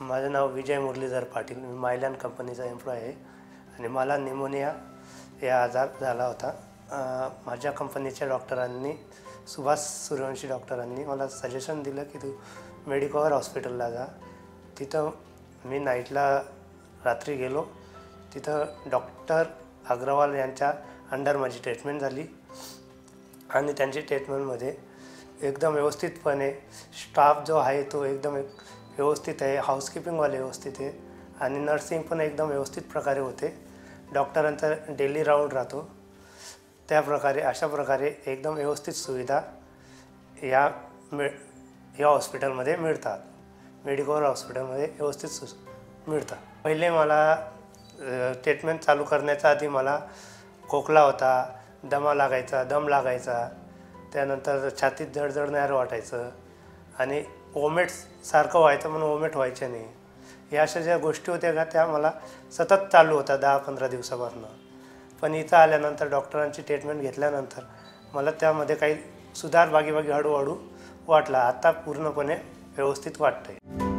माझं नाव विजय मुरलीधर पाटील. मी मायलॅन कंपनीचा एम्प्लॉय आहे आणि मला निमोनिया या आजार झाला होता. माझ्या कंपनीच्या डॉक्टरांनी, सुभाष सूर्यवंशी डॉक्टरांनी मला सजेशन दिलं की तू मेडिकवर हॉस्पिटलला जा. तिथं मी नाईटला रात्री गेलो. तिथं डॉक्टर अग्रवाल यांच्या अंडर माझी ट्रीटमेंट झाली आणि त्यांची ट्रीटमेंटमध्ये एकदम व्यवस्थितपणे स्टाफ जो आहे तो एकदम व्यवस्थित आहे, हाऊसकीपिंगवाले व्यवस्थित आहे आणि नर्सिंग पण एकदम व्यवस्थित प्रकारे होते. डॉक्टरांचा डेली राऊंड राहतो, त्याप्रकारे अशा प्रकारे एकदम व्यवस्थित सुविधा या हॉस्पिटलमध्ये मिळतात. मेडिकल हॉस्पिटलमध्ये व्यवस्थित मिळतात. पहिले मला ट्रीटमेंट चालू करण्याच्या आधी मला खोकला होता, दम लागायचा, त्यानंतर छातीत जडजडणारं वाटायचं आणि सारखं व्हायचं म्हणून वॉमिट व्हायचे नाही. या अशा ज्या गोष्टी होत्या का त्या मला सतत चालू होत्या 10-15 दिवसापासून. पण इथं आल्यानंतर डॉक्टरांची ट्रीटमेंट घेतल्यानंतर मला त्यामध्ये काही सुधार बागी हळूहळू वाटला. आता पूर्णपणे व्यवस्थित वाटतं आहे.